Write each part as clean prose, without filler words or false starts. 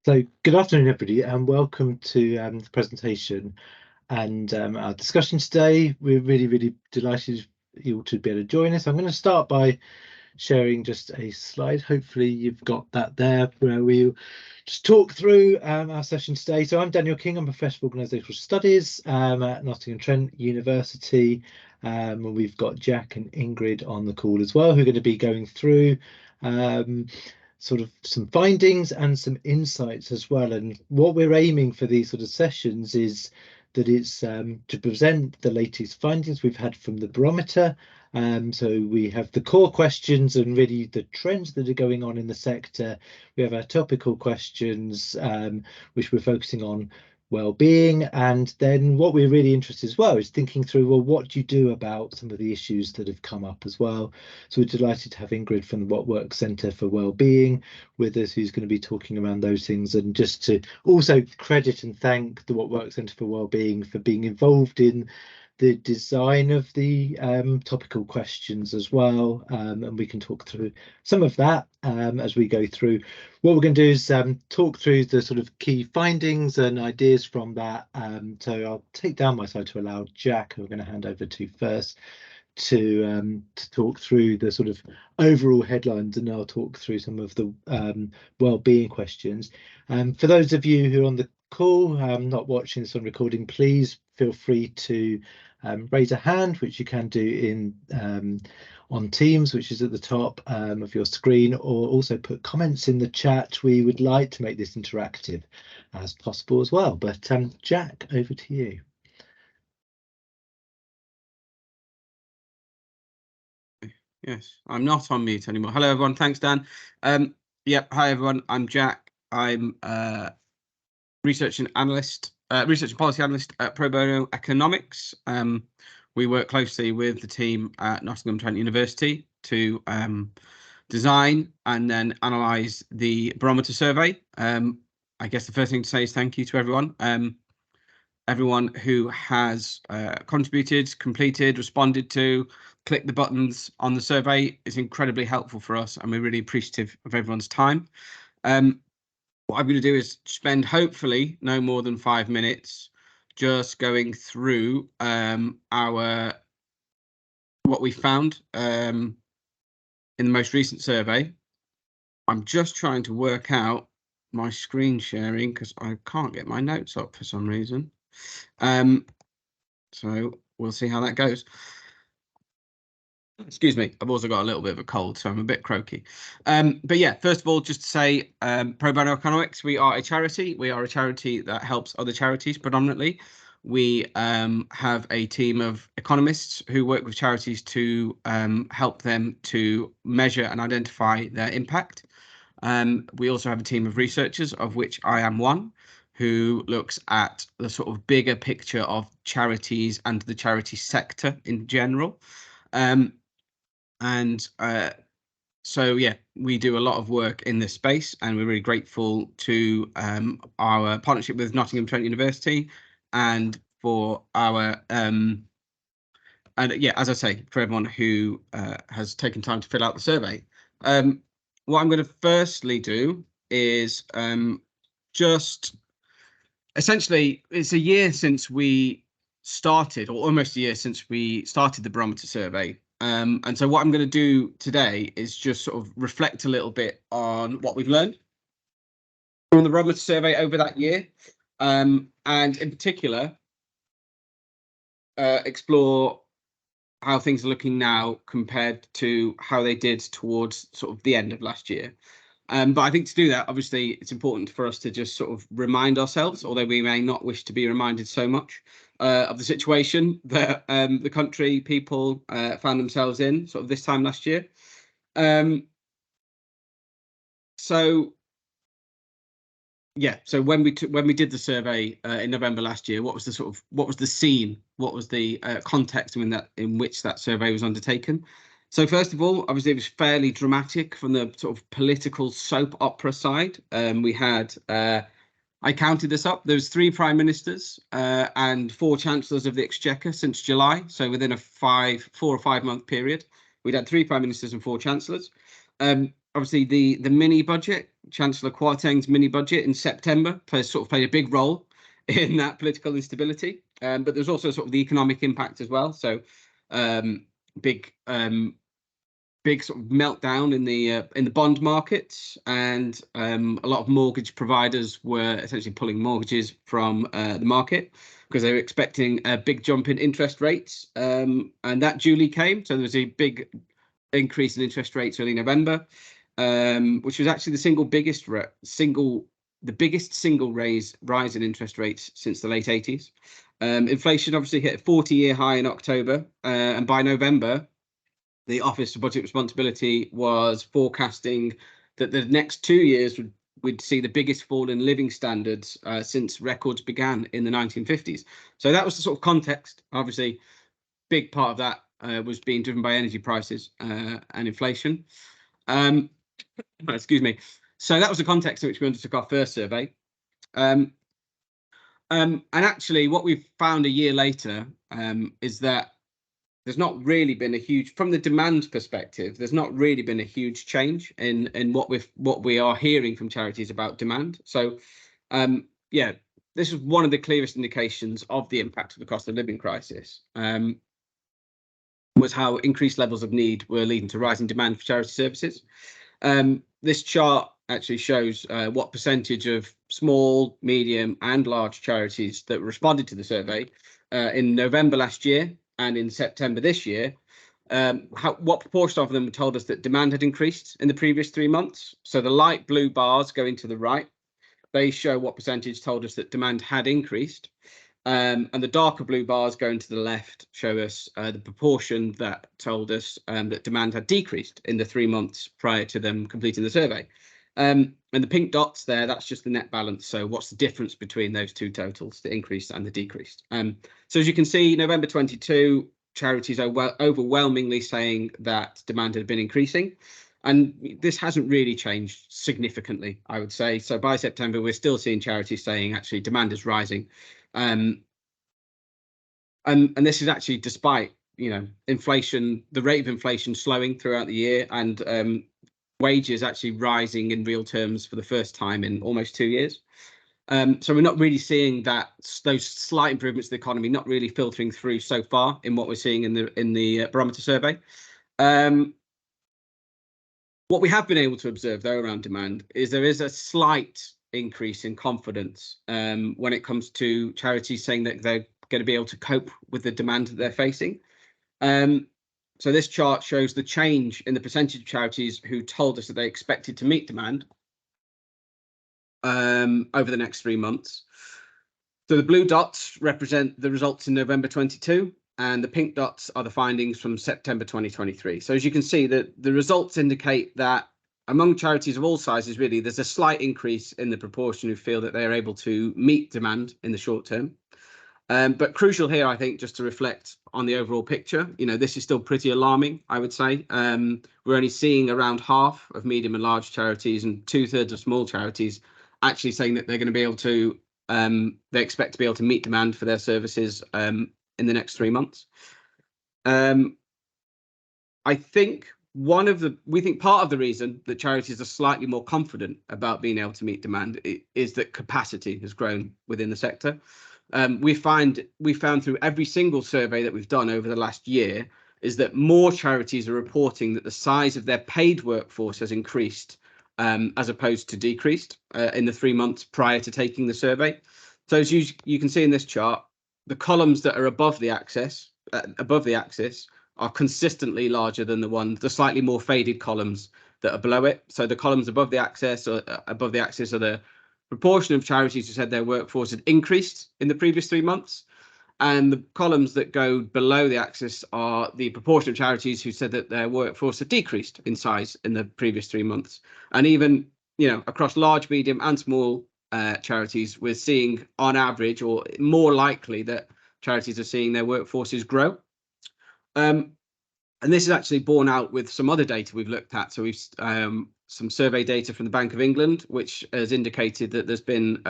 So good afternoon, everybody, and welcome to the presentation and our discussion today. We're really delighted you all to be able to join us. I'm going to start by sharing just a slide. Hopefully you've got that there, where we'll just talk through our session today. So I'm Daniel King, I'm Professor of Organisational Studies at Nottingham Trent University. And we've got Jack and Ingrid on the call as well, who are going to be going through sort of some findings and some insights as well. And what we're aiming for these sort of sessions is that it's to present the latest findings we've had from the barometer. So we have the core questions and really the trends that are going on in the sector. We have our topical questions, which we're focusing on well-being, and then what we're really interested as well is thinking through, well, what do you do about some of the issues that have come up as well. So we're delighted to have Ingrid from the What Works Centre for Wellbeing with us, who's going to be talking around those things, and just to also credit and thank the What Works Centre for Wellbeing for being involved in the design of the topical questions as well, and we can talk through some of that as we go through. What we're going to do is talk through the sort of key findings and ideas from that. So I'll take down my slide to allow Jack, who we're going to hand over to first, to talk through the sort of overall headlines, and I'll talk through some of the well-being questions. For those of you who are on the call, not watching this on recording, please feel free to raise a hand, which you can do in on Teams, which is at the top of your screen, or also put comments in the chat. We would like to make this interactive as possible as well. But Jack, over to you. Yes, I'm not on mute anymore. Hello, everyone. Thanks, Dan. Yep. Hi, everyone. I'm Jack. I'm research and policy analyst at Pro Bono Economics. We work closely with the team at Nottingham Trent University to design and then analyse the barometer survey. I guess the first thing to say is thank you to everyone. Everyone who has contributed, completed, responded to, click the buttons on the survey is incredibly helpful for us, and we're really appreciative of everyone's time. What I'm going to do is spend hopefully no more than 5 minutes just going through what we found in the most recent survey. I'm just trying to work out my screen sharing because I can't get my notes up for some reason. So we'll see how that goes. Excuse me, I've also got a little bit of a cold, so I'm a bit croaky. But yeah, first of all, just to say, Pro Bono Economics, we are a charity. We are a charity that helps other charities predominantly. We have a team of economists who work with charities to help them to measure and identify their impact. We also have a team of researchers, of which I am one, who looks at the sort of bigger picture of charities and the charity sector in general. So yeah, we do a lot of work in this space, and we're really grateful to our partnership with Nottingham Trent University, and for our and yeah, as I say, for everyone who has taken time to fill out the survey. What I'm going to firstly do is just essentially, it's a year since we started, or almost a year since we started the barometer survey. And so what I'm going to do today is just sort of reflect a little bit on what we've learned from the barometer survey over that year, and in particular explore how things are looking now compared to how they did towards sort of the end of last year. But I think to do that, obviously, it's important for us to just sort of remind ourselves, although we may not wish to be reminded so much, of the situation that the country, people found themselves in sort of this time last year. So yeah, so when we did the survey in November last year, what was the scene? What was the context in which that survey was undertaken? So first of all, obviously, it was fairly dramatic from the sort of political soap opera side. We had, I counted this up, there was 3 prime ministers and 4 chancellors of the Exchequer since July. So within a 4 or 5 month period, we'd had 3 prime ministers and 4 chancellors. obviously the mini budget, Chancellor Kwarteng's mini budget in September, played a big role in that political instability. But there's also sort of the economic impact as well. So big sort of meltdown in the bond markets, and a lot of mortgage providers were essentially pulling mortgages from the market because they were expecting a big jump in interest rates, and that duly came. So there was a big increase in interest rates early November, which was actually the biggest single rise in interest rates since the late 80s. Inflation obviously hit a 40-year high in October, and by November, the Office for Budget Responsibility was forecasting that the next 2 years would see the biggest fall in living standards since records began in the 1950s. So that was the sort of context. Obviously, big part of that was being driven by energy prices and inflation. Excuse me. So that was the context in which we undertook our first survey. And actually, what we've found a year later is that there's not really been a huge, from the demand perspective, there's not really been a huge change in what we are hearing from charities about demand. So, yeah, this is one of the clearest indications of the impact of the cost of living crisis. Was how increased levels of need were leading to rising demand for charity services. This chart actually shows what percentage of small, medium, and large charities that responded to the survey in November last year and in September this year. What proportion of them told us that demand had increased in the previous 3 months. So the light blue bars going to the right, they show what percentage told us that demand had increased. And the darker blue bars going to the left show us the proportion that told us that demand had decreased in the 3 months prior to them completing the survey. And the pink dots there, that's just the net balance. So what's the difference between those two totals, the increased and the decreased? So as you can see, November 22, charities are overwhelmingly saying that demand had been increasing. And this hasn't really changed significantly, I would say. So by September, we're still seeing charities saying actually demand is rising. And this is actually despite, inflation, the rate of inflation slowing throughout the year, and wages actually rising in real terms for the first time in almost 2 years. So we're not really seeing those slight improvements to the economy not really filtering through so far in what we're seeing in the Barometer survey. What we have been able to observe, though, around demand is there is a slight increase in confidence when it comes to charities saying that they're going to be able to cope with the demand that they're facing. So this chart shows the change in the percentage of charities who told us that they expected to meet demand over the next 3 months. So the blue dots represent the results in November 22, and the pink dots are the findings from September 2023. So as you can see, the results indicate that among charities of all sizes, really, there's a slight increase in the proportion who feel that they are able to meet demand in the short term. But crucial here, I think, just to reflect on the overall picture, this is still pretty alarming, I would say. We're only seeing around half of medium and large charities and 2/3 of small charities actually saying that they're going to be able to, they expect to be able to meet demand for their services in the next 3 months. I think we think part of the reason that charities are slightly more confident about being able to meet demand is that capacity has grown within the sector. We found through every single survey that we've done over the last year is that more charities are reporting that the size of their paid workforce has increased as opposed to decreased in the 3 months prior to taking the survey. So as you can see in this chart, the columns that are above the axis are consistently larger than the slightly more faded columns that are below it. So the columns above the axis are the proportion of charities who said their workforce had increased in the previous 3 months. And the columns that go below the axis are the proportion of charities who said that their workforce had decreased in size in the previous 3 months. And even, across large, medium and small charities, we're seeing on average, or more likely, that charities are seeing their workforces grow. And this is actually borne out with some other data we've looked at. So we've some survey data from the Bank of England, which has indicated that there's been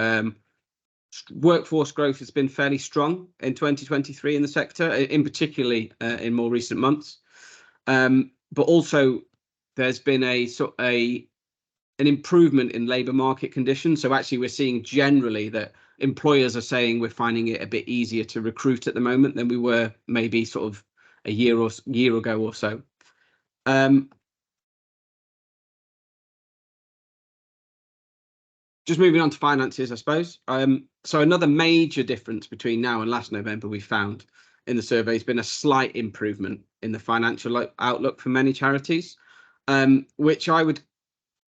workforce growth has been fairly strong in 2023 in the sector, in particularly in more recent months. But also there's been an improvement in labour market conditions. So actually, we're seeing generally that employers are saying we're finding it a bit easier to recruit at the moment than we were maybe sort of a year ago or so. Just moving on to finances, I suppose. So another major difference between now and last November we found in the survey has been a slight improvement in the financial outlook for many charities, which I would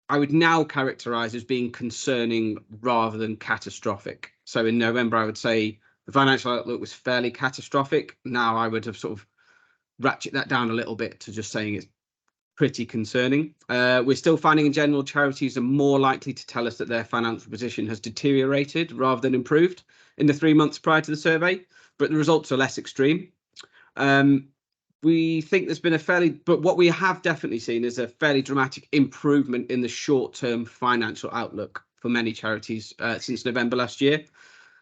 now characterise as being concerning rather than catastrophic. So in November, I would say the financial outlook was fairly catastrophic. Now I would have sort of ratcheted that down a little bit to just saying it's pretty concerning. We're still finding in general charities are more likely to tell us that their financial position has deteriorated rather than improved in the 3 months prior to the survey, but the results are less extreme. We think there's been but what we have definitely seen is a fairly dramatic improvement in the short-term financial outlook for many charities since November last year.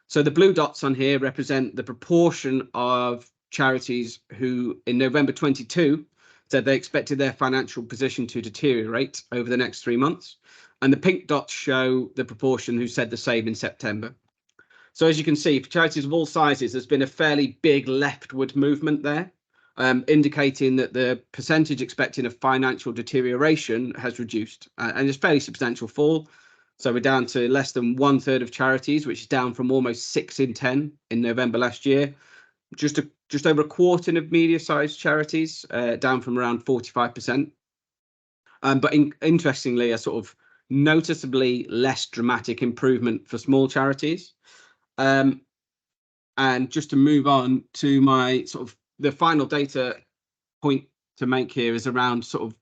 So the blue dots on here represent the proportion of charities who in November 22 said they expected their financial position to deteriorate over the next 3 months. And the pink dots show the proportion who said the same in September. So as you can see, for charities of all sizes, there's been a fairly big leftward movement there, indicating that the percentage expecting a financial deterioration has reduced, and it's a fairly substantial fall. So we're down to less than 1/3 of charities, which is down from almost 6 in 10 in November last year. Just over a quarter of media-sized charities, down from around 45%. But interestingly, a sort of noticeably less dramatic improvement for small charities. And just to move on to my sort of the final data point to make here is around sort of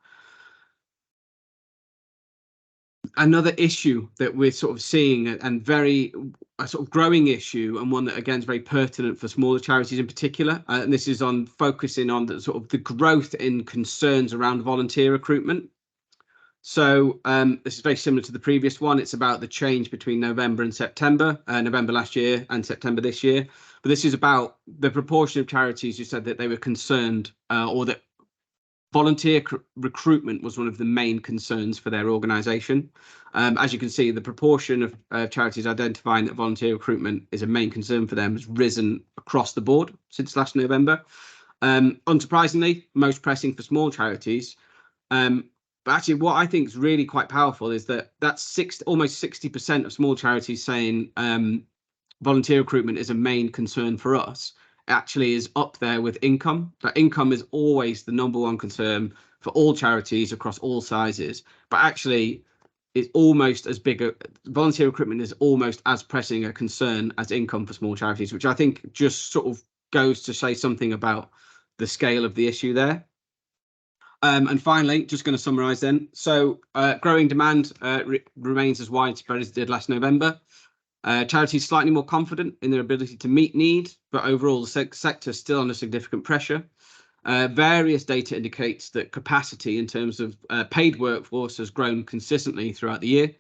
another issue that we're sort of seeing, and a sort of growing issue, and one that again is very pertinent for smaller charities in particular. And this is on focusing on the sort of the growth in concerns around volunteer recruitment. So this is very similar to the previous one. It's about the change between November and September, November last year and September this year. But this is about the proportion of charities who said that they were concerned or that volunteer recruitment was one of the main concerns for their organisation. As you can see, the proportion of charities identifying that volunteer recruitment is a main concern for them has risen across the board since last November. Unsurprisingly, most pressing for small charities. But actually, what I think is really quite powerful is that that's almost 60% of small charities saying volunteer recruitment is a main concern for us. Actually is up there with income. But income is always the #1 concern for all charities across all sizes. But actually, it's almost as big volunteer recruitment is almost as pressing a concern as income for small charities, which I think just sort of goes to say something about the scale of the issue there. And finally, just going to summarise then. So growing demand remains as widespread as it did last November. Charities slightly more confident in their ability to meet need, but overall the sector is still under significant pressure. Various data indicates that capacity in terms of paid workforce has grown consistently throughout the year.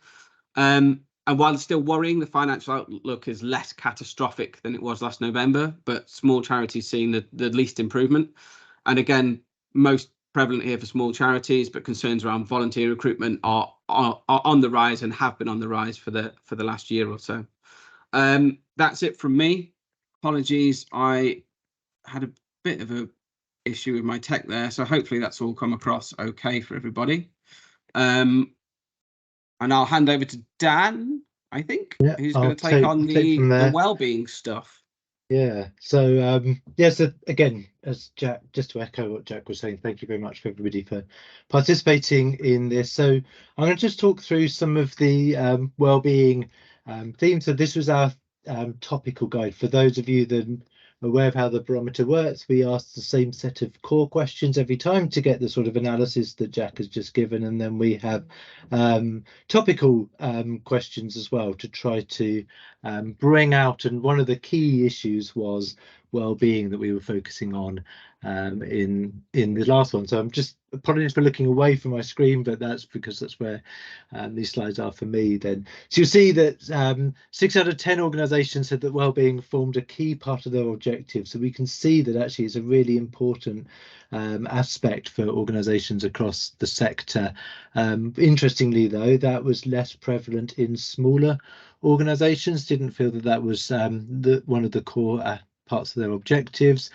And while it's still worrying, the financial outlook is less catastrophic than it was last November, but small charities seeing the least improvement. And again, most prevalent here for small charities, but concerns around volunteer recruitment are on the rise and have been on the rise for the last year or so. That's it from me. Apologies, I had a bit of a issue with my tech there, so hopefully that's all come across okay for everybody. And I'll hand over to Dan, I think, who's going to take on the wellbeing stuff. Yeah, so so again, as Jack, just to echo what Jack was saying, thank you very much for everybody for participating in this. So I'm going to just talk through some of the wellbeing themes. So this was our topical guide. For those of you that are aware of how the barometer works, we ask the same set of core questions every time to get the sort of analysis that Jack has just given, and then we have topical questions as well to try to bring out. And one of the key issues was well-being that we were focusing on in the last one. So I'm just apologies for looking away from my screen, but that's because that's where these slides are for me then. So you'll see that 6 out of 10 organisations said that wellbeing formed a key part of their objective. So we can see that actually it's a really important aspect for organisations across the sector. Interestingly, though, that was less prevalent in smaller organisations. Didn't feel that that was one of the core parts of their objectives.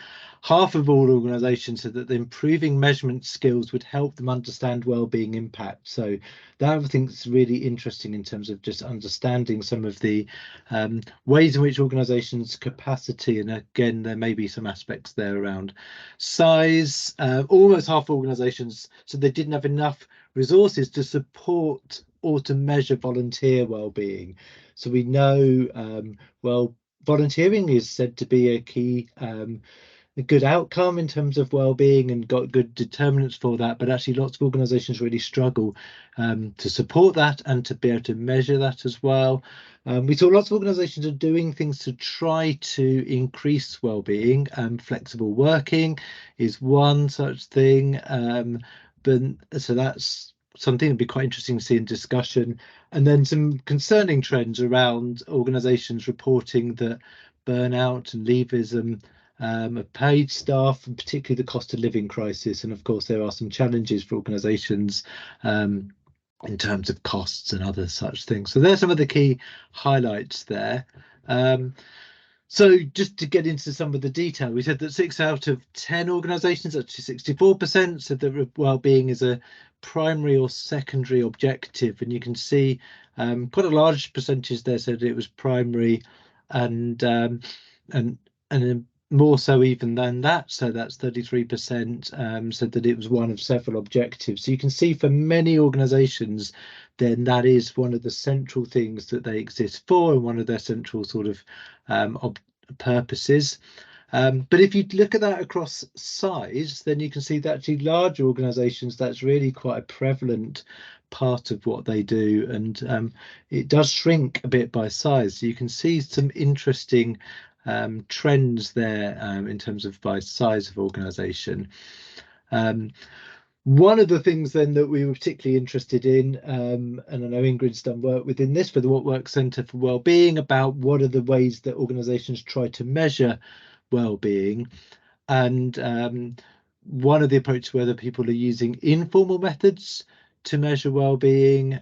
Half of all organisations said that the improving measurement skills would help them understand wellbeing impact. So that I think is really interesting in terms of just understanding some of the ways in which organisations' capacity, and again there may be some aspects there around size. Almost half organisations said they didn't have enough resources to support or to measure volunteer wellbeing. So we know volunteering is said to be a key a good outcome in terms of well-being and got good determinants for that, but actually lots of organisations really struggle to support that and to be able to measure that as well. We saw lots of organisations are doing things to try to increase well-being. Flexible working is one such thing, but so that's something that'd be quite interesting to see in discussion. And then some concerning trends around organisations reporting that burnout and leavism of paid staff, and particularly the cost of living crisis. And of course, there are some challenges for organisations in terms of costs and other such things. So there's some of the key highlights there. So just to get into some of the detail, we said that 6 out of 10 organisations, actually 64%, said that wellbeing is a primary or secondary objective. And you can see quite a large percentage there said it was primary, and more so even than that, so that's 33% said that it was one of several objectives. So you can see for many organisations, then that is one of the central things that they exist for, and one of their central sort of purposes. But if you look at that across size, then you can see that actually larger organisations, that's really quite a prevalent part of what they do, and it does shrink a bit by size. So you can see some interesting trends there in terms of by size of organisation. One of the things then that we were particularly interested in, and I know Ingrid's done work within this for the What Works Centre for Wellbeing, about what are the ways that organisations try to measure wellbeing. And one of the approaches whether people are using informal methods to measure wellbeing,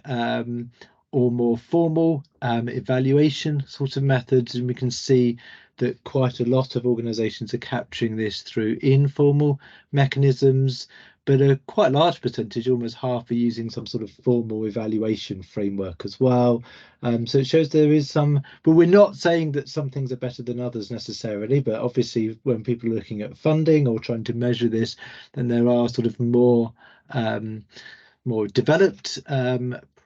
or more formal evaluation sort of methods. And we can see that quite a lot of organisations are capturing this through informal mechanisms, but a quite large percentage, almost half, are using some sort of formal evaluation framework as well. So it shows there is some, but we're not saying that some things are better than others necessarily, but obviously when people are looking at funding or trying to measure this, then there are sort of more developed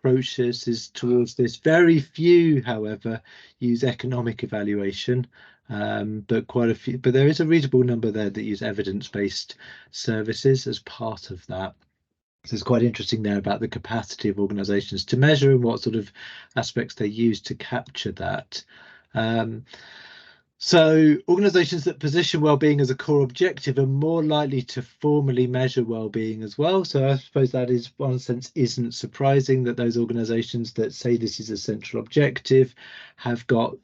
processes towards this. Very few, however, use economic evaluation, but quite a few, but there is a reasonable number there that use evidence-based services as part of that. So it's quite interesting there about the capacity of organisations to measure and what sort of aspects they use to capture that. So organisations that position wellbeing as a core objective are more likely to formally measure wellbeing as well. So I suppose that is, one sense, isn't surprising that those organisations that say this is a central objective have got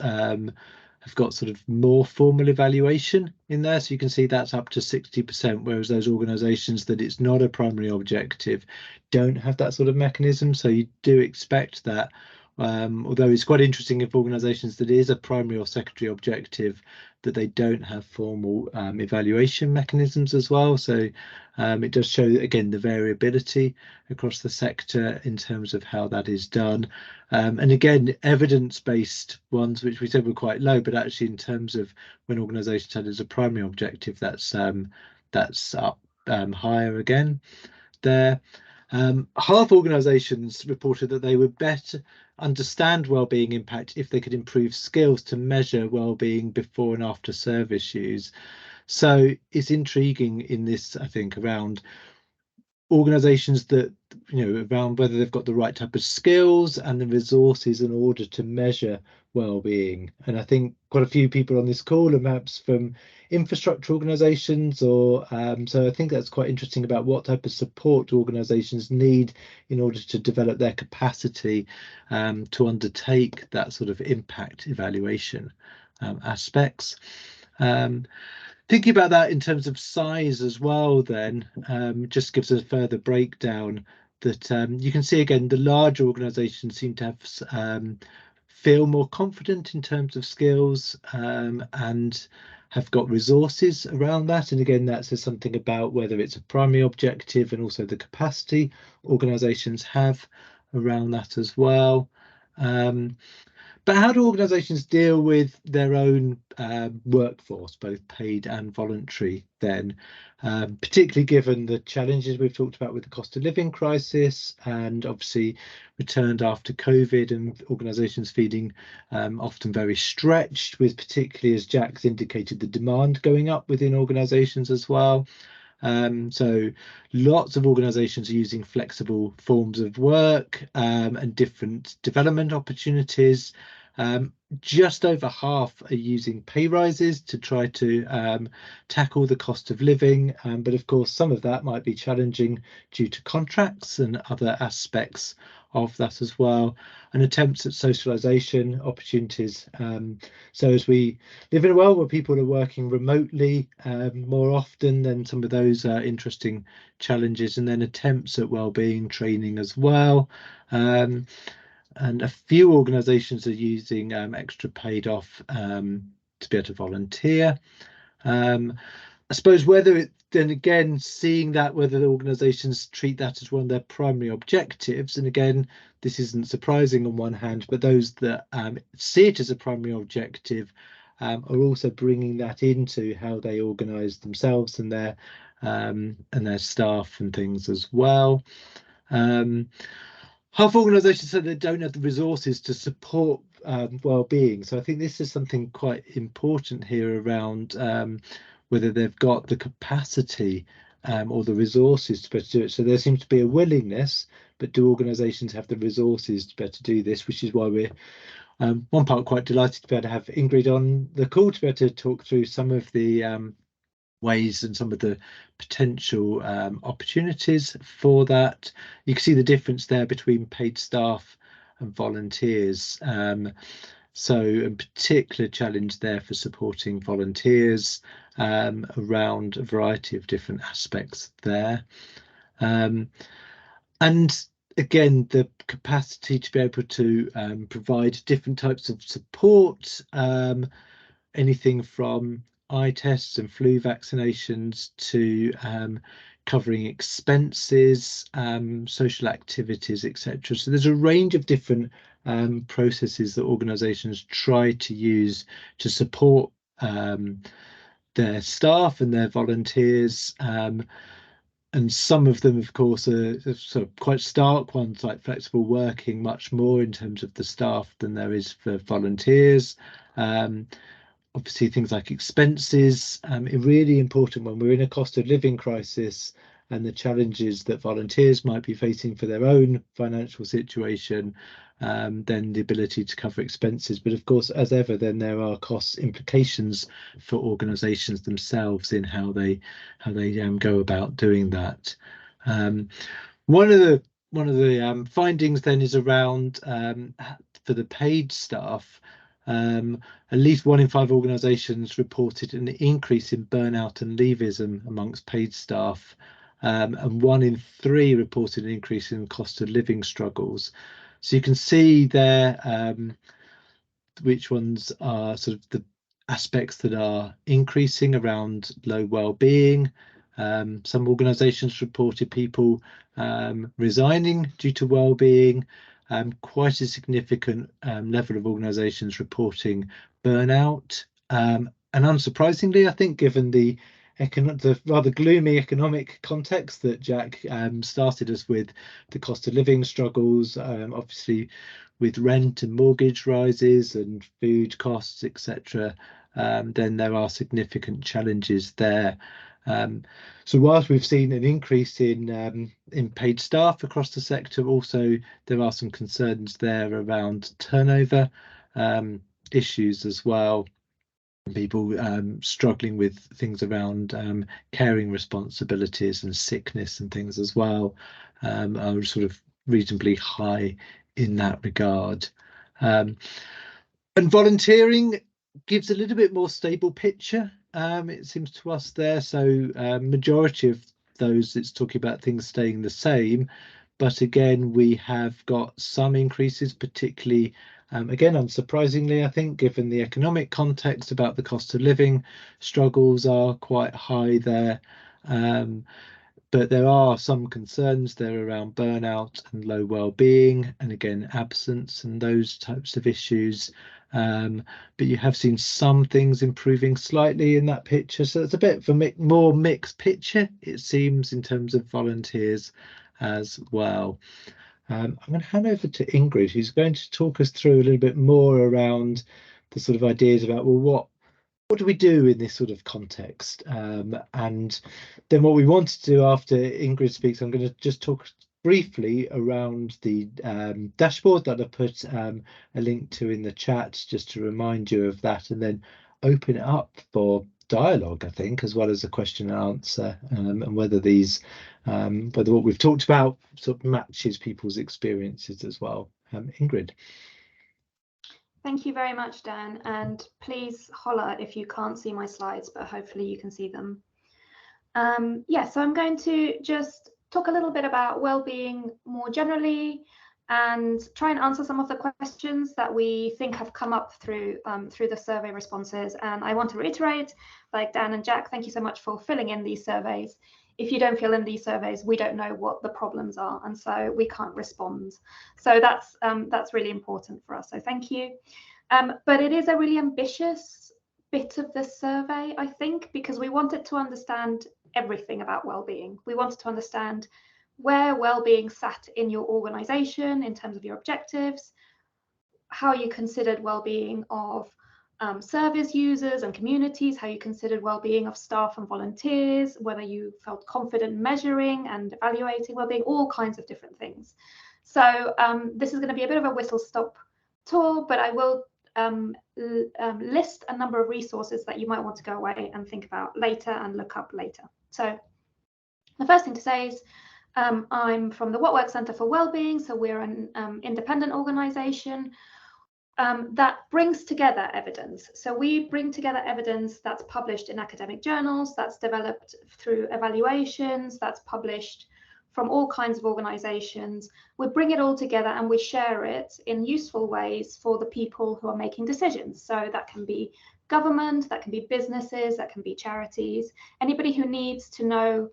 sort of more formal evaluation in there. So you can see that's up to 60%, whereas those organisations that it's not a primary objective don't have that sort of mechanism. So you do expect that. Although it's quite interesting if organisations that is a primary or secondary objective, that they don't have formal evaluation mechanisms as well. So it does show, again, the variability across the sector in terms of how that is done. And again, evidence-based ones, which we said were quite low, but actually in terms of when organisations had as a primary objective, that's up higher again there. Half organisations reported that they would better understand wellbeing impact if they could improve skills to measure wellbeing before and after service use. So it's intriguing in this, I think, around organisations that, around whether they've got the right type of skills and the resources in order to measure wellbeing. And I think quite a few people on this call are perhaps from infrastructure organisations, or so I think that's quite interesting about what type of support organisations need in order to develop their capacity to undertake that sort of impact evaluation aspects. Thinking about that in terms of size as well, then just gives a further breakdown that you can see again, the larger organisations seem to have feel more confident in terms of skills and have got resources around that. And again, that says something about whether it's a primary objective and also the capacity organisations have around that as well. But how do organisations deal with their own workforce, both paid and voluntary, then, particularly given the challenges we've talked about with the cost of living crisis, and obviously returned after COVID, and organisations feeling often very stretched, with particularly, as Jack's indicated, the demand going up within organisations as well. So lots of organisations are using flexible forms of work and different development opportunities. Just over half are using pay rises to try to tackle the cost of living, but of course some of that might be challenging due to contracts and other aspects of that as well, and attempts at socialisation opportunities. So as we live in a world where people are working remotely more often, then some of those are interesting challenges, and then attempts at wellbeing training as well. And a few organisations are using extra paid off to be able to volunteer. I suppose whether it then again seeing that whether the organisations treat that as one of their primary objectives, and again this isn't surprising on one hand, but those that see it as a primary objective are also bringing that into how they organise themselves and their staff and things as well. Half organisations say they don't have the resources to support wellbeing. So I think this is something quite important here around whether they've got the capacity or the resources to be able to do it. So there seems to be a willingness, but do organisations have the resources to be able to do this? Which is why we're one part quite delighted to be able to have Ingrid on the call to be able to talk through some of the ways and some of the potential opportunities for that. You can see the difference there between paid staff and volunteers. So a particular challenge there for supporting volunteers around a variety of different aspects there. And again, the capacity to be able to provide different types of support, anything from eye tests and flu vaccinations to covering expenses, social activities, etc. So there's a range of different processes that organisations try to use to support their staff and their volunteers. And some of them, of course, are sort of quite stark ones, like flexible working, much more in terms of the staff than there is for volunteers. Obviously, things like expenses are really important when we're in a cost of living crisis, and the challenges that volunteers might be facing for their own financial situation, then the ability to cover expenses. But of course, as ever, then there are cost implications for organisations themselves in how they go about doing that. One of the findings then is around for the paid staff. At least 1 in 5 organisations reported an increase in burnout and leavism amongst paid staff, and 1 in 3 reported an increase in cost of living struggles. So you can see there which ones are sort of the aspects that are increasing around low well-being. Some organisations reported people resigning due to well-being. Quite a significant level of organisations reporting burnout, and unsurprisingly, I think, given the rather gloomy economic context that Jack started us with, the cost of living struggles, obviously with rent and mortgage rises and food costs, etc., then there are significant challenges there. So whilst we've seen an increase in paid staff across the sector, also there are some concerns there around turnover issues as well. people struggling with things around caring responsibilities and sickness and things as well, are sort of reasonably high in that regard. And volunteering gives a little bit more stable picture, it seems to us there. So majority of those, it's talking about things staying the same, but again we have got some increases, particularly again unsurprisingly I think, given the economic context, about the cost of living struggles are quite high there. But there are some concerns there around burnout and low well-being, and again absence and those types of issues. But you have seen some things improving slightly in that picture, so it's a bit of a more mixed picture, it seems, in terms of volunteers as well. I'm going to hand over to Ingrid, who's going to talk us through a little bit more around the sort of ideas about, well, what do we do in this sort of context? And then what we want to do after Ingrid speaks, I'm going to just talk briefly around the dashboard that I put a link to in the chat, just to remind you of that, and then open it up for dialogue, I think, as well as a question and answer, and whether these, whether what we've talked about sort of matches people's experiences as well. Ingrid. Thank you very much, Dan, and please holler if you can't see my slides, but hopefully you can see them. Yeah, so I'm going to just talk a little bit about well-being more generally and try and answer some of the questions that we think have come up through the survey responses. And I want to reiterate, like Dan and Jack, thank you so much for filling in these surveys. If you don't fill in these surveys, we don't know what the problems are, and so we can't respond. So that's really important for us. So thank you. But it is a really ambitious bit of this survey, I think, because we wanted to understand everything about well-being. We wanted to understand where well-being sat in your organization in terms of your objectives, how you considered well-being of service users and communities, how you considered well-being of staff and volunteers, whether you felt confident measuring and evaluating well-being, all kinds of different things. So this is going to be a bit of a whistle-stop tour, but I will list a number of resources that you might want to go away and think about later and look up later. So the first thing to say is I'm from the What Works Centre for Wellbeing, so we're an independent organisation that brings together evidence. So we bring together evidence that's published in academic journals, that's developed through evaluations, that's published from all kinds of organizations. We bring it all together and we share it in useful ways for the people who are making decisions. So that can be government, that can be businesses, that can be charities, anybody who needs to know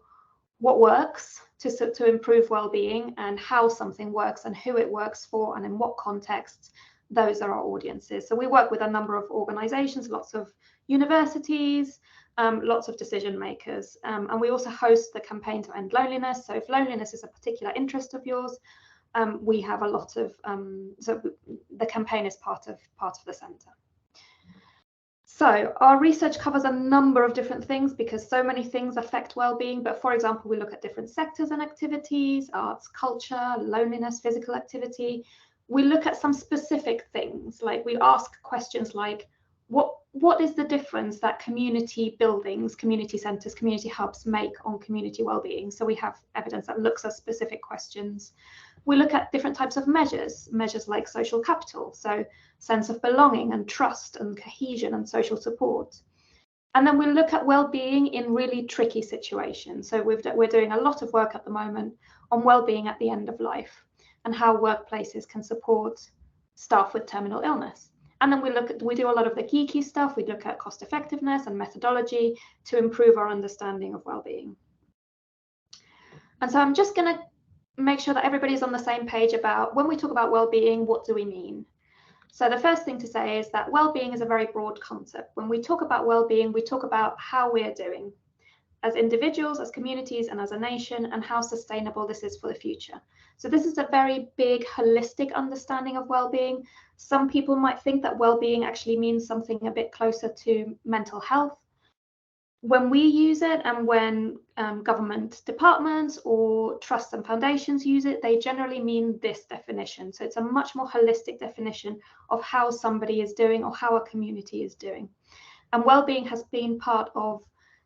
what works to improve well-being and how something works and who it works for and in what contexts. Those are our audiences. So we work with a number of organizations, lots of universities, lots of decision makers, and we also host the campaign to end loneliness. So if loneliness is a particular interest of yours, we have a lot of, so the campaign is part of the centre. So our research covers a number of different things because so many things affect well-being. But for example, we look at different sectors and activities, arts, culture, loneliness, physical activity. We look at some specific things, like we ask questions like, what is the difference that community buildings, community centres, community hubs make on community well-being? So we have evidence that looks at specific questions. We look at different types of measures like social capital, so sense of belonging and trust and cohesion and social support. And then we look at well-being in really tricky situations. So we're doing a lot of work at the moment on well-being at the end of life and how workplaces can support staff with terminal illness. And then we do a lot of the geeky stuff. We look at cost effectiveness and methodology to improve our understanding of well-being. And so I'm just going to make sure that everybody's on the same page about when we talk about well-being, what do we mean? So the first thing to say is that well-being is a very broad concept. When we talk about well-being, we talk about how we're doing as individuals, as communities, and as a nation, and how sustainable this is for the future. So this is a very big holistic understanding of well-being. Some people might think that well-being actually means something a bit closer to mental health. When we use it and when government departments or trusts and foundations use it, they generally mean this definition. So it's a much more holistic definition of how somebody is doing or how a community is doing. And well-being has been part of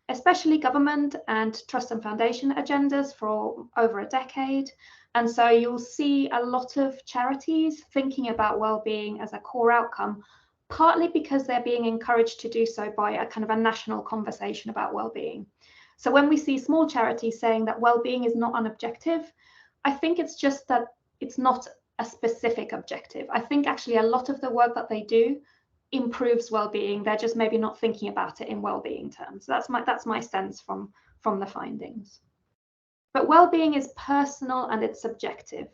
especially government and trust and foundation agendas for over a decade. And so you'll see a lot of charities thinking about well-being as a core outcome, partly because they're being encouraged to do so by a kind of a national conversation about well-being. So when we see small charities saying that well-being is not an objective, I think it's just that it's not a specific objective. I think actually a lot of the work that they do improves well-being. They're just maybe not thinking about it in well-being terms. That's my sense from the findings. But well-being is personal and it's subjective.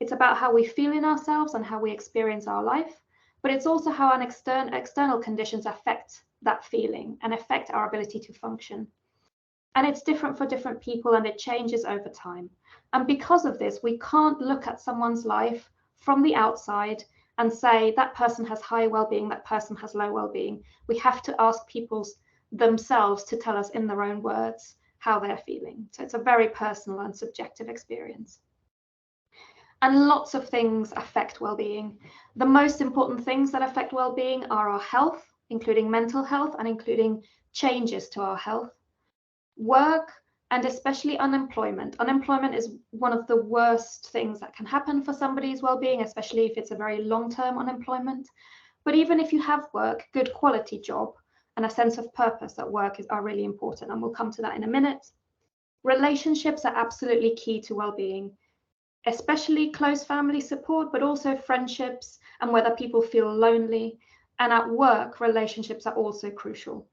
It's about how we feel in ourselves and how we experience our life, but it's also how an external conditions affect that feeling and affect our ability to function. And it's different for different people and it changes over time. And because of this, we can't look at someone's life from the outside and say that person has high well-being, that person has low well-being. We have to ask people themselves to tell us in their own words how they're feeling. So it's a very personal and subjective experience. And lots of things affect well-being. The most important things that affect well-being are our health, including mental health and including changes to our health, work, and especially unemployment. Unemployment is one of the worst things that can happen for somebody's well-being, especially if it's a very long-term unemployment. But even if you have work, good quality job, and a sense of purpose at work are really important, and we'll come to that in a minute. Relationships are absolutely key to well-being, especially close family support, but also friendships and whether people feel lonely. And at work, relationships are also crucial.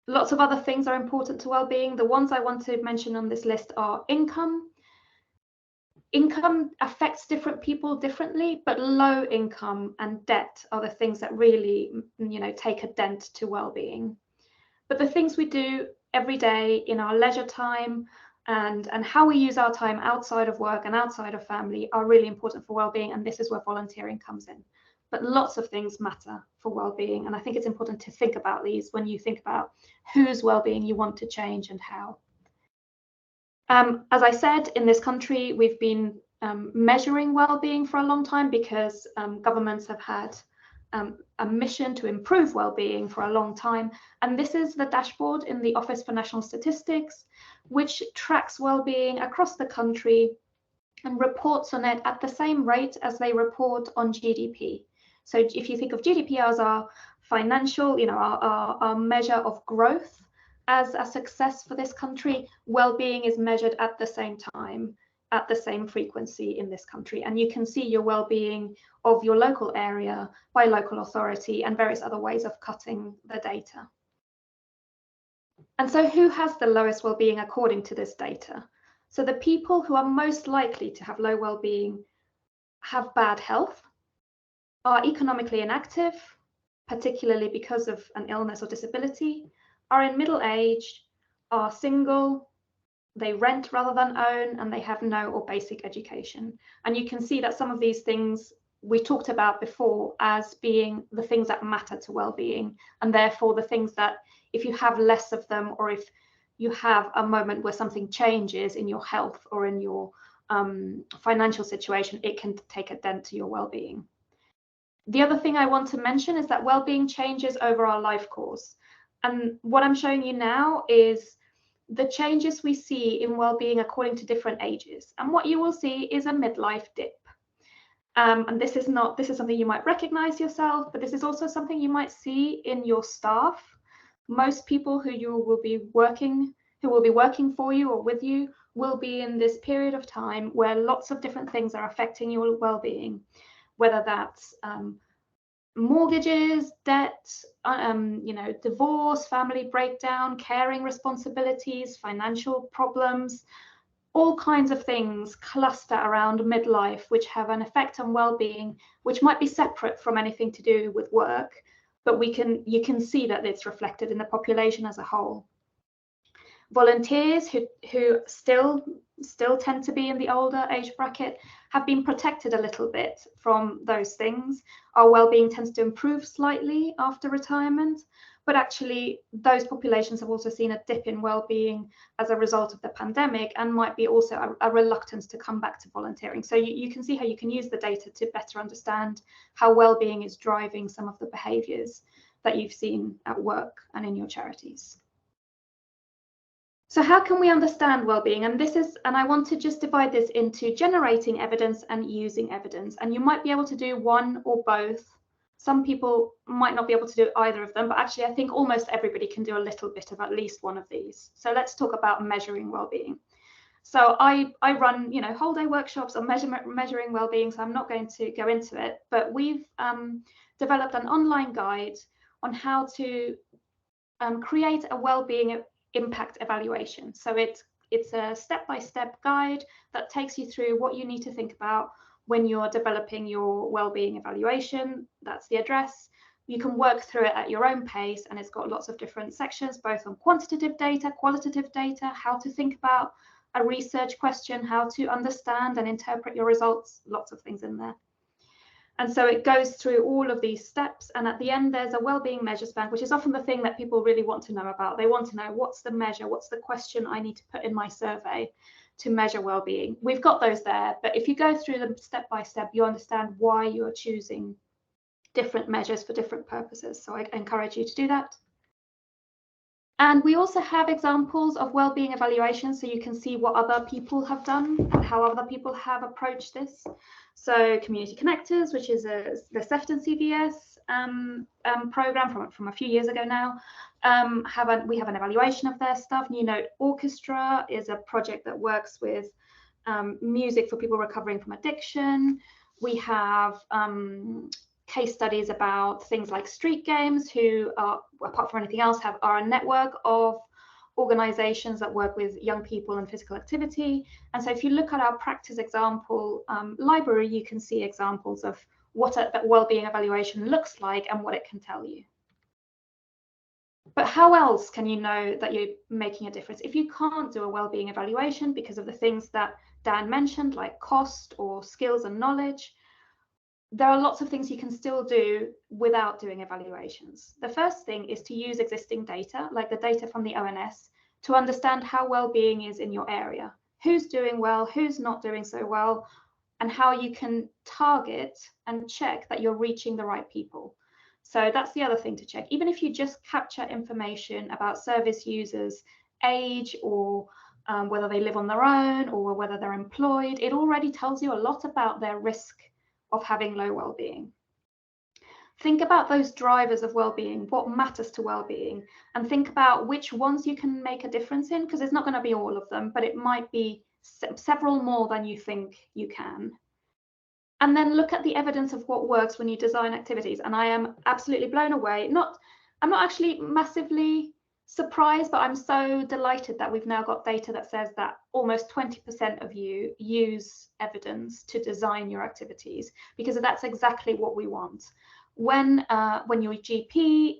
Lots of other things are important to well-being. The ones I want to mention on this list are income. Income affects different people differently, but low income and debt are the things that really, take a dent to well-being. But the things we do every day in our leisure time and how we use our time outside of work and outside of family are really important for well-being, and this is where volunteering comes in. But lots of things matter for well-being, and I think it's important to think about these when you think about whose well-being you want to change and how. As I said, in this country, we've been measuring well-being for a long time because governments have had a mission to improve well-being for a long time. And this is the dashboard in the Office for National Statistics, which tracks well-being across the country and reports on it at the same rate as they report on GDP. So if you think of GDP as our financial, our measure of growth as a success for this country, well-being is measured at the same time, at the same frequency in this country. And you can see your well-being of your local area by local authority and various other ways of cutting the data. And so who has the lowest well-being according to this data? So the people who are most likely to have low well-being have bad health, are economically inactive, particularly because of an illness or disability, are in middle age, are single, they rent rather than own, and they have no or basic education. And you can see that some of these things we talked about before as being the things that matter to well-being, and therefore the things that if you have less of them, or if you have a moment where something changes in your health or in your financial situation, it can take a dent to your well-being. The other thing I want to mention is that well-being changes over our life course. And what I'm showing you now is the changes we see in well-being according to different ages. And what you will see is a midlife dip. And this is something you might recognize yourself, but this is also something you might see in your staff. Most people who will be working for you or with you will be in this period of time where lots of different things are affecting your well-being, whether that's mortgages, debt, divorce, family breakdown, caring responsibilities, financial problems, all kinds of things cluster around midlife, which have an effect on well-being, which might be separate from anything to do with work, but you can see that it's reflected in the population as a whole. Volunteers who still tend to be in the older age bracket have been protected a little bit from those things. Our well-being tends to improve slightly after retirement, but actually those populations have also seen a dip in well-being as a result of the pandemic, and might be also a reluctance to come back to volunteering. So you can see how you can use the data to better understand how well-being is driving some of the behaviours. that you've seen at work and in your charities. So how can we understand well-being? And I want to just divide this into generating evidence and using evidence. And you might be able to do one or both. Some people might not be able to do either of them, but actually I think almost everybody can do a little bit of at least one of these. So let's talk about measuring well-being. So I run, whole day workshops on measuring well-being, so I'm not going to go into it, but we've developed an online guide on how to create a well-being impact evaluation. So it's a step-by-step guide that takes you through what you need to think about when you're developing your well-being evaluation. That's the address. You can work through it at your own pace, and it's got lots of different sections, both on quantitative data, qualitative data, how to think about a research question, how to understand and interpret your results, lots of things in there. And so it goes through all of these steps. And at the end, there's a well-being measures bank, which is often the thing that people really want to know about. They want to know, what's the measure? What's the question I need to put in my survey to measure well-being? We've got those there. But if you go through them step by step, you understand why you're choosing different measures for different purposes. So I encourage you to do that. And we also have examples of well-being evaluations, so you can see what other people have done and how other people have approached this. So Community Connectors, which is the Sefton CVS program from a few years ago now, we have an evaluation of their stuff. New Note Orchestra is a project that works with music for people recovering from addiction. We have case studies about things like Street Games, who are, apart from anything else, are a network of organizations that work with young people and physical activity. And so if you look at our practice example library, you can see examples of what a well-being evaluation looks like and what it can tell you. But how else can you know that you're making a difference? If you can't do a well-being evaluation because of the things that Dan mentioned, like cost or skills and knowledge, there are lots of things you can still do without doing evaluations. The first thing is to use existing data, like the data from the ONS, to understand how well-being is in your area, who's doing well, who's not doing so well, and how you can target and check that you're reaching the right people. So that's the other thing to check. Even if you just capture information about service users' age or whether they live on their own or whether they're employed, it already tells you a lot about their risk of having low well-being. Think about those drivers of well-being, what matters to well-being, and think about which ones you can make a difference in, because it's not going to be all of them, but it might be several more than you think you can. And then look at the evidence of what works when you design activities. And I am absolutely blown away. I'm not actually massively surprised, but I'm so delighted that we've now got data that says that almost 20% of you use evidence to design your activities, because that's exactly what we want. When your GP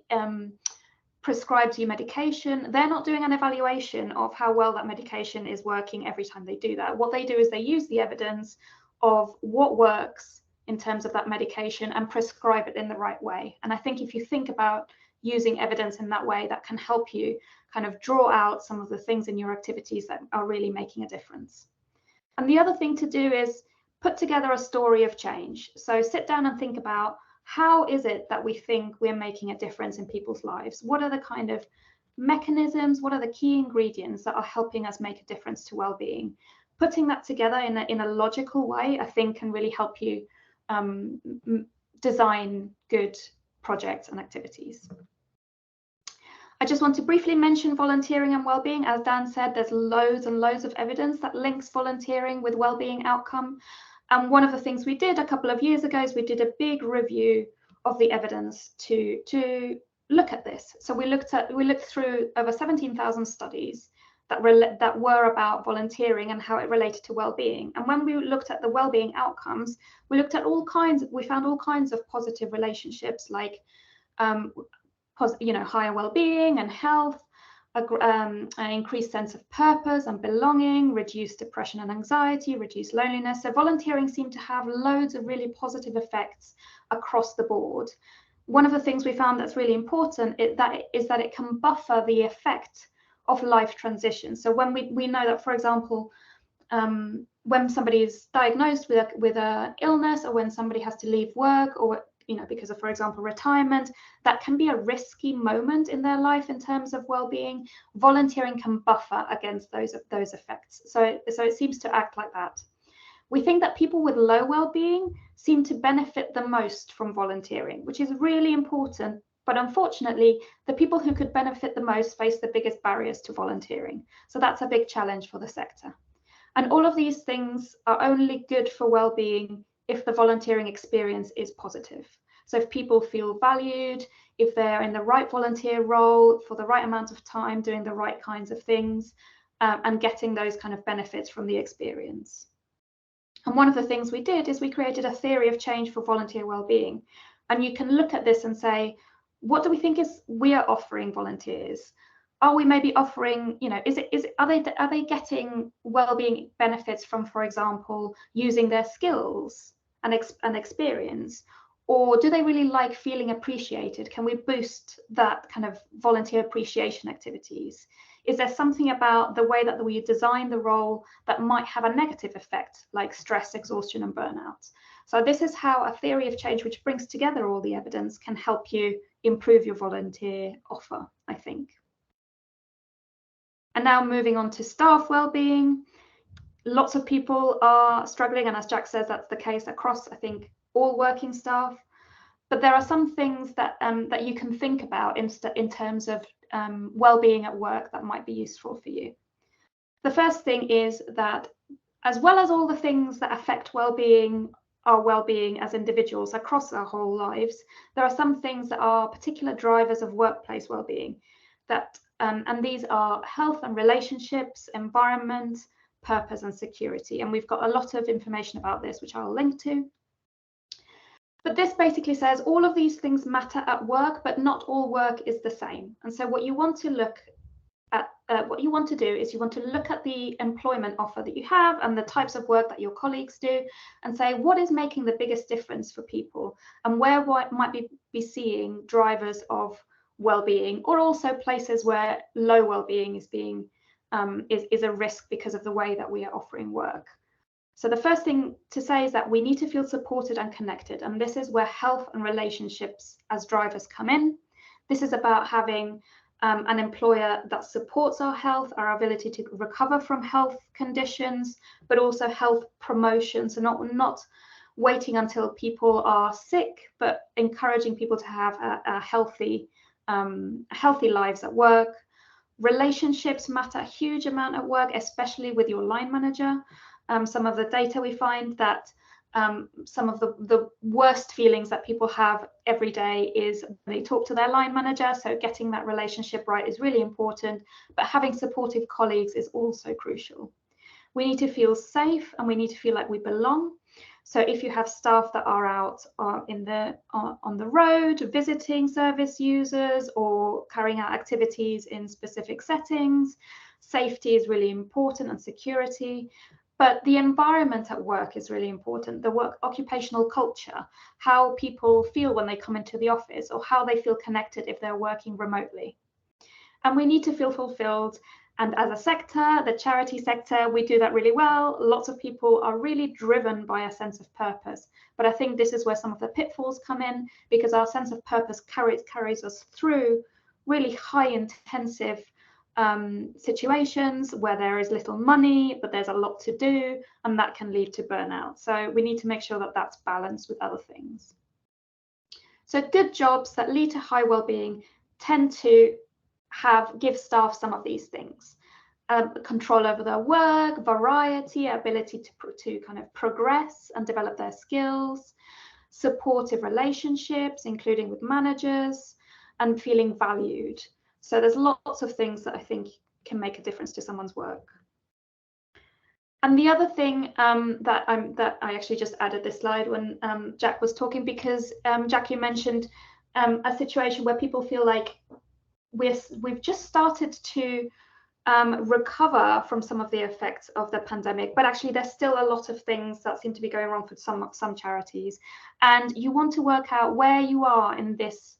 prescribes you medication, they're not doing an evaluation of how well that medication is working every time they do that. What they do is they use the evidence of what works in terms of that medication and prescribe it in the right way. And I think if you think about using evidence in that way, that can help you kind of draw out some of the things in your activities that are really making a difference. And the other thing to do is put together a story of change. So sit down and think about, how is it that we think we're making a difference in people's lives? What are the kind of mechanisms? What are the key ingredients that are helping us make a difference to well-being? Putting that together in a logical way, I think, can really help you design good projects and activities. I just want to briefly mention volunteering and well-being. As Dan said, there's loads and loads of evidence that links volunteering with well-being outcome. And one of the things we did a couple of years ago is we did a big review of the evidence to look at this. So we looked through over 17,000 studies that were about volunteering and how it related to well-being. And when we looked at the well-being outcomes, we found all kinds of positive relationships, like higher well-being and health, an increased sense of purpose and belonging, reduced depression and anxiety, reduced loneliness. So volunteering seemed to have loads of really positive effects across the board. One of the things we found that's really important is that it can buffer the effect of life transition. So when we know that, for example, when somebody is diagnosed with an illness, or when somebody has to leave work, or because of, for example, retirement, that can be a risky moment in their life in terms of well-being. Volunteering can buffer against those effects. So it seems to act like that. We think that people with low well-being seem to benefit the most from volunteering, which is really important. But unfortunately, the people who could benefit the most face the biggest barriers to volunteering. So that's a big challenge for the sector. And all of these things are only good for well-being if the volunteering experience is positive. So if people feel valued, if they're in the right volunteer role for the right amount of time, doing the right kinds of things, and getting those kind of benefits from the experience. And one of the things we did is we created a theory of change for volunteer well-being. And you can look at this and say, what do we think we are offering volunteers? Are we maybe offering, are they getting well-being benefits from, for example, using their skills and experience? Or do they really like feeling appreciated? Can we boost that kind of volunteer appreciation activities? Is there something about the way that we design the role that might have a negative effect, like stress, exhaustion, and burnout? So this is how a theory of change, which brings together all the evidence, can help you improve your volunteer offer, I think. And now moving on to staff well-being. Lots of people are struggling, and as Jack says, that's the case across, I think, all working staff. But there are some things that that you can think about in terms of well-being at work that might be useful for you. The first thing is that, as well as all the things that affect well-being, our well-being as individuals across our whole lives, there are some things that are particular drivers of workplace well-being. And these are health and relationships, environment, purpose, and security. And we've got a lot of information about this, which I'll link to. But this basically says all of these things matter at work, but not all work is the same. And so what you want to look at, what you want to do is you want to look at the employment offer that you have and the types of work that your colleagues do, and say, what is making the biggest difference for people, and where might be seeing drivers of well-being, or also places where low well-being is being is a risk because of the way that we are offering work. So the first thing to say is that we need to feel supported and connected, and this is where health and relationships as drivers come in. This is about having an employer that supports our health, our ability to recover from health conditions, but also health promotion. So not waiting until people are sick, but encouraging people to have a healthy lives at work. Relationships matter a huge amount at work, especially with your line manager. Some of the data we find that some of the worst feelings that people have every day is when they talk to their line manager. So getting that relationship right is really important, but having supportive colleagues is also crucial. We need to feel safe and we need to feel like we belong. So if you have staff that are out on the road, visiting service users or carrying out activities in specific settings, safety is really important, and security. But the environment at work is really important. The work occupational culture, how people feel when they come into the office, or how they feel connected if they're working remotely. And we need to feel fulfilled. And as a sector, the charity sector, we do that really well. Lots of people are really driven by a sense of purpose. But I think this is where some of the pitfalls come in, because our sense of purpose carries us through really high intensive situations where there is little money, but there's a lot to do, and that can lead to burnout. So we need to make sure that that's balanced with other things. So good jobs that lead to high well-being tend to give staff some of these things: control over their work, variety, ability to kind of progress and develop their skills, supportive relationships, including with managers, and feeling valued. So there's lots of things that I think can make a difference to someone's work. And the other thing that I actually just added this slide when Jack was talking, because Jack, you mentioned a situation where people feel like we've just started to recover from some of the effects of the pandemic, but actually there's still a lot of things that seem to be going wrong for some charities, and you want to work out where you are in this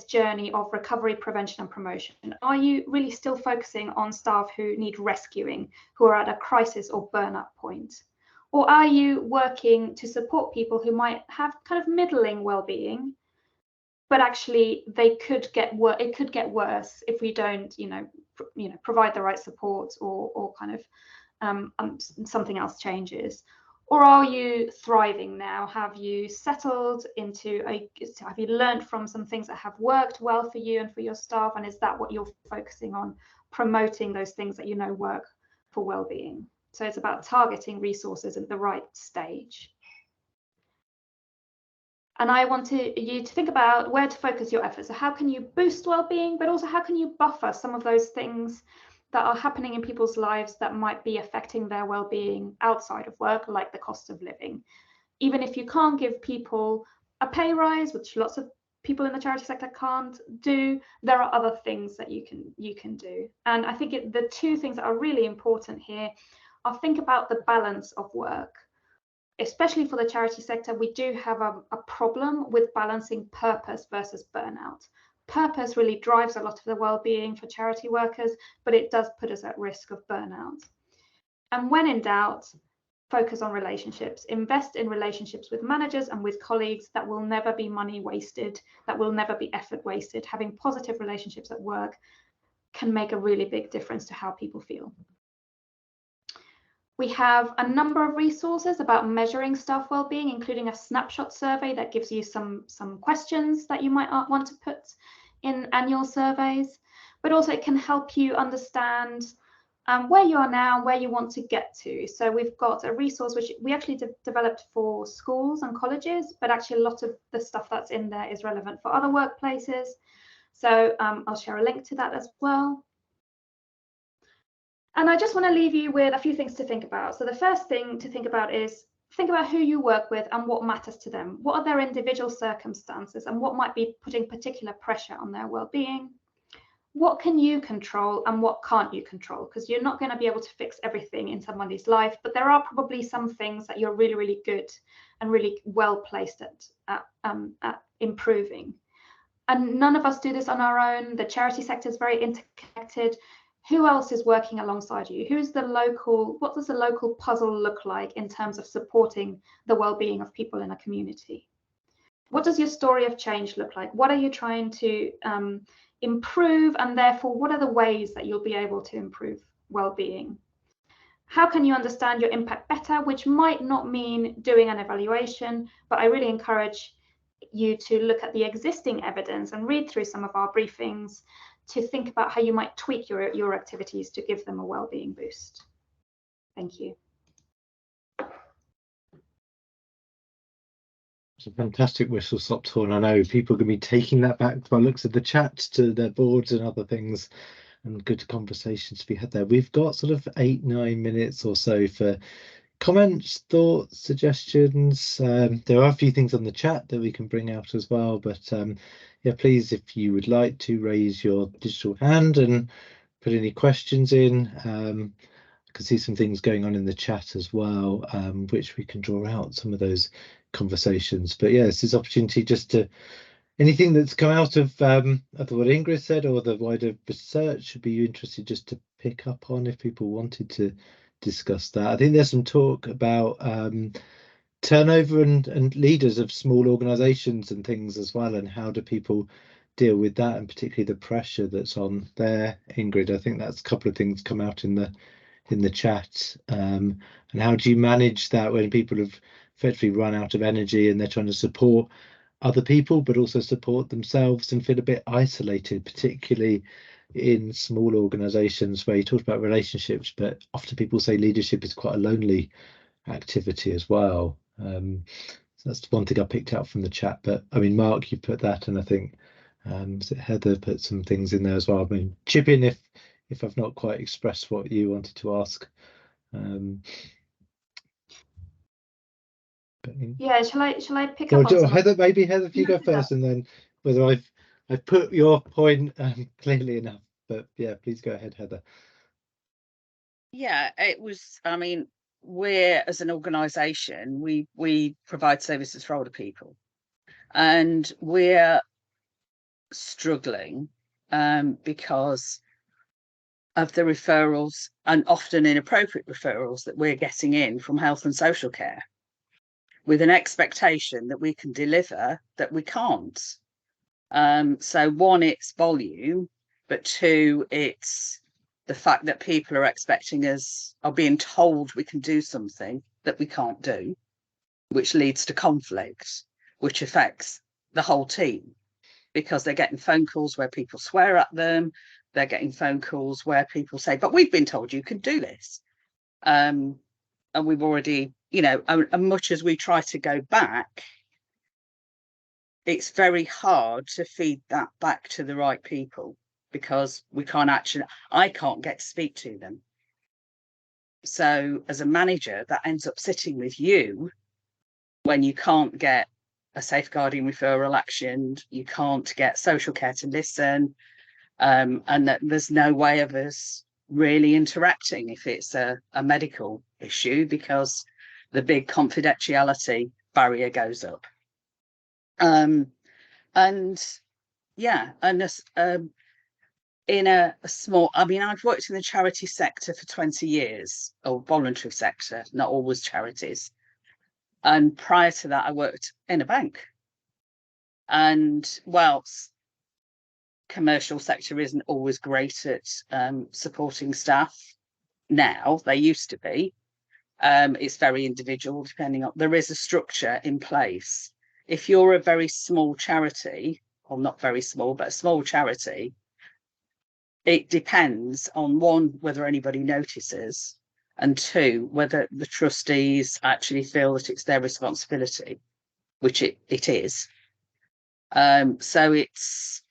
journey of recovery, prevention, and promotion. Are you really still focusing on staff who need rescuing, who are at a crisis or burnout point? Or are you working to support people who might have kind of middling well-being, but actually they could get it could get worse if we don't, provide the right support, or kind of something else changes? Or are you thriving now? Have you settled into have you learned from some things that have worked well for you and for your staff? And is that what you're focusing on, promoting those things that work for well-being? So it's about targeting resources at the right stage. And I want you to think about where to focus your efforts. So how can you boost well-being, but also how can you buffer some of those things that are happening in people's lives that might be affecting their well-being outside of work, like the cost of living? Even if you can't give people a pay rise, which lots of people in the charity sector can't do, there are other things that you can do. And I think the two things that are really important here are, think about the balance of work. Especially for the charity sector, we do have a problem with balancing purpose versus burnout. Purpose really drives a lot of the well-being for charity workers, but it does put us at risk of burnout. And when in doubt, focus on relationships. Invest in relationships with managers and with colleagues. That will never be money wasted. That will never be effort wasted. Having positive relationships at work can make a really big difference to how people feel. We have a number of resources about measuring staff well-being, including a snapshot survey that gives you some questions that you might want to put in annual surveys, but also it can help you understand where you are now, where you want to get to. So we've got a resource which we actually developed for schools and colleges, but actually a lot of the stuff that's in there is relevant for other workplaces. So I'll share a link to that as well. And I just want to leave you with a few things to think about. So the first thing to think about is, think about who you work with and what matters to them. What are their individual circumstances and what might be putting particular pressure on their well-being? What can you control and what can't you control? Because you're not going to be able to fix everything in somebody's life, but there are probably some things that you're really, really good and really well placed at improving. And none of us do this on our own. The charity sector is very interconnected. Who else is working alongside you? What does the local puzzle look like in terms of supporting the well-being of people in a community? What does your story of change look like? What are you trying to improve? And therefore, what are the ways that you'll be able to improve well-being? How can you understand your impact better, which might not mean doing an evaluation, but I really encourage you to look at the existing evidence and read through some of our briefings to think about how you might tweak your activities to give them a well-being boost. Thank you. It's a fantastic whistle-stop tour, and I know people are going to be taking that back by looks of the chat to their boards and other things, and good conversations to be had there. We've got sort of 8-9 minutes or so for comments, thoughts, suggestions. There are a few things on the chat that we can bring out as well, but yeah, please, if you would like to raise your digital hand and put any questions in. I can see some things going on in the chat as well, which we can draw out some of those conversations. But yeah, this is opportunity just to, anything that's come out of either what Ingrid said or the wider research, would be interested just to pick up on if people wanted to discuss that. I think there's some talk about turnover and leaders of small organizations and things as well, and how do people deal with that, and particularly the pressure that's on there. Ingrid, I think that's a couple of things come out in the chat, and how do you manage that when people have effectively run out of energy and they're trying to support other people but also support themselves and feel a bit isolated, particularly in small organizations where you talked about relationships, but often people say leadership is quite a lonely activity as well. So that's one thing I picked out from the chat. But I mean, Mark, you put that, and I think Heather put some things in there as well. I mean, chip in if I've not quite expressed what you wanted to ask. Yeah, shall I pick up on Heather, maybe Heather, if you go first, and then whether I've put your point clearly enough. But yeah, please go ahead, Heather. Yeah, it was, I mean, we're, as an organisation, we provide services for older people, and we're struggling because of the referrals, and often inappropriate referrals, that we're getting in from health and social care, with an expectation that we can deliver that we can't. So one, it's volume, but two, it's the fact that people are expecting us, are being told we can do something that we can't do, which leads to conflict, which affects the whole team, because they're getting phone calls where people swear at them. They're getting phone calls where people say, but we've been told you can do this. And we've already, you know, and much as we try to go back, it's very hard to feed that back to the right people, because we can't actually, I can't get to speak to them. So as a manager, that ends up sitting with you when you can't get a safeguarding referral actioned, you can't get social care to listen, and that there's no way of us really interacting if it's a medical issue, because the big confidentiality barrier goes up. And yeah, and in a small, I mean, I've worked in the charity sector for 20 years, or voluntary sector, not always charities. And prior to that, I worked in a bank. And whilst commercial sector isn't always great at supporting staff now, they used to be, it's very individual, depending on, there is a structure in place. If you're a very small charity, or not very small, but a small charity, it depends on, one, whether anybody notices, and two, whether the trustees actually feel that it's their responsibility, which it is. So it's,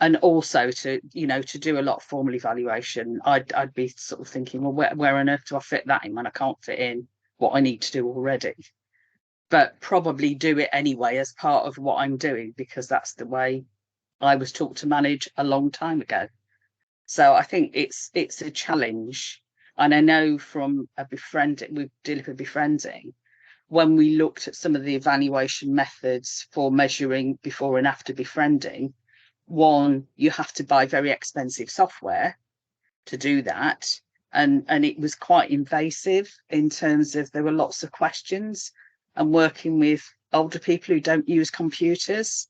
and also to, you know, to do a lot of formal evaluation, I'd be sort of thinking, well, where on earth do I fit that in when I can't fit in what I need to do already? But probably do it anyway as part of what I'm doing, because that's the way I was taught to manage a long time ago. So I think it's a challenge. And I know from a befriending, we delivered befriending, when we looked at some of the evaluation methods for measuring before and after befriending, one, you have to buy very expensive software to do that. And it was quite invasive in terms of, there were lots of questions, and working with older people who don't use computers,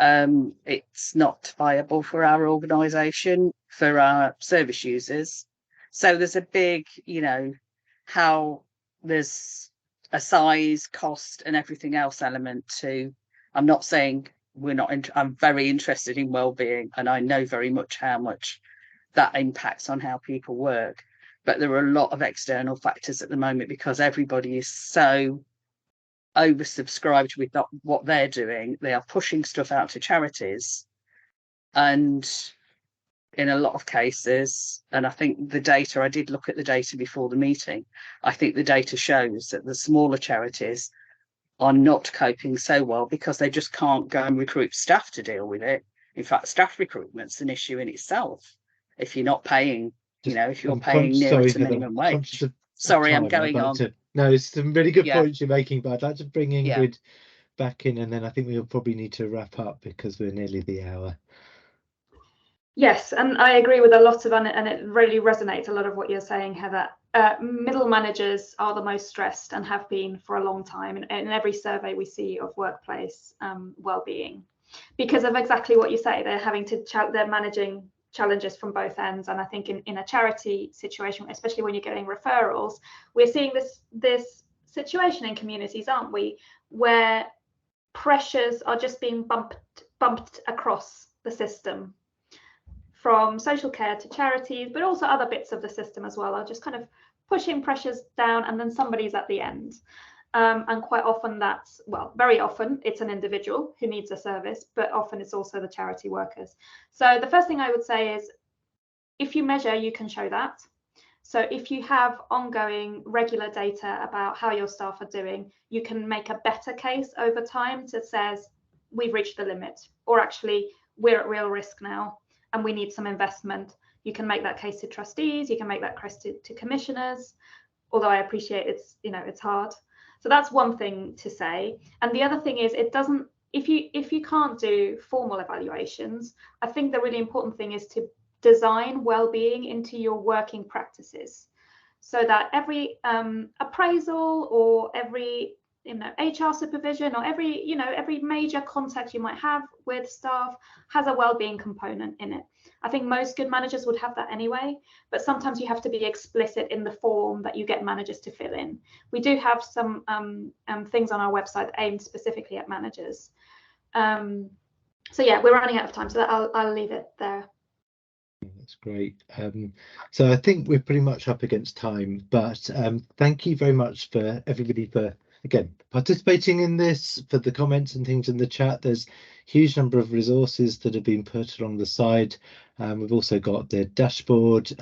it's not viable for our organisation, for our service users. So there's a big, you know, how there's a size, cost and everything else element to, I'm not saying we're not, I'm very interested in wellbeing, and I know very much how much that impacts on how people work. But there are a lot of external factors at the moment, because everybody is so oversubscribed with what they're doing. They are pushing stuff out to charities, and in a lot of cases, and I think the data, I did look at the data before the meeting, I think the data shows that the smaller charities are not coping so well, because they just can't go and recruit staff to deal with it. In fact, staff recruitment's an issue in itself if you're not paying, you know, if you're paying nearer to minimum wage. Sorry, I'm going on. No, it's some really good Yeah. points you're making, but I'd like to bring Ingrid back in, and then I think we'll probably need to wrap up because we're nearly the hour. Yes, and I agree with a lot of, and it really resonates a lot of what you're saying, Heather. Middle managers are the most stressed and have been for a long time, and in every survey we see of workplace well-being, because of exactly what you say. They're having to they're managing challenges from both ends. And I think in a charity situation, especially when you're getting referrals, we're seeing this situation in communities, aren't we, where pressures are just being bumped across the system, from social care to charities, but also other bits of the system as well, are just kind of pushing pressures down, and then somebody's at the end. And quite often that's, well, very often it's an individual who needs a service, but often it's also the charity workers. So the first thing I would say is, if you measure, you can show that. So if you have ongoing regular data about how your staff are doing, you can make a better case over time that says, we've reached the limit, or actually we're at real risk now and we need some investment. You can make that case to trustees, you can make that case to commissioners, although I appreciate it's, you know, it's hard. So that's one thing to say. And the other thing is, it doesn't, if you can't do formal evaluations, I think the really important thing is to design well-being into your working practices, so that every appraisal or every HR supervision or every major contact you might have with staff has a well-being component in it. I think most good managers would have that anyway, but sometimes you have to be explicit in the form that you get managers to fill in. We do have some things on our website aimed specifically at managers. So yeah, we're running out of time, so I'll leave it there. That's great. So I think we're pretty much up against time, but thank you very much for everybody for, again, participating in this, for the comments and things in the chat. There's a huge number of resources that have been put along the side. We've also got the dashboard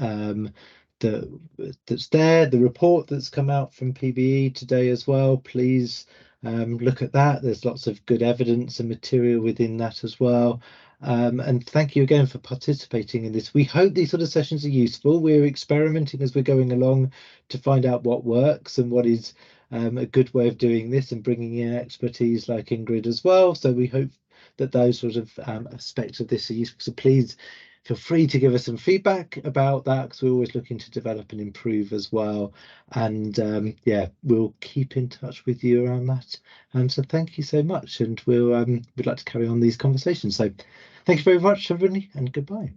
that's there, the report that's come out from PBE today as well. Please look at that. There's lots of good evidence and material within that as well. And thank you again for participating in this. We hope these sort of sessions are useful. We're experimenting as we're going along to find out what works and what is a good way of doing this, and bringing in expertise like Ingrid as well. So we hope that those sort of aspects of this are useful. So please feel free to give us some feedback about that, because we're always looking to develop and improve as well. And yeah, we'll keep in touch with you around that. So thank you so much, and we'd like to carry on these conversations. So thank you very much, everybody, and goodbye.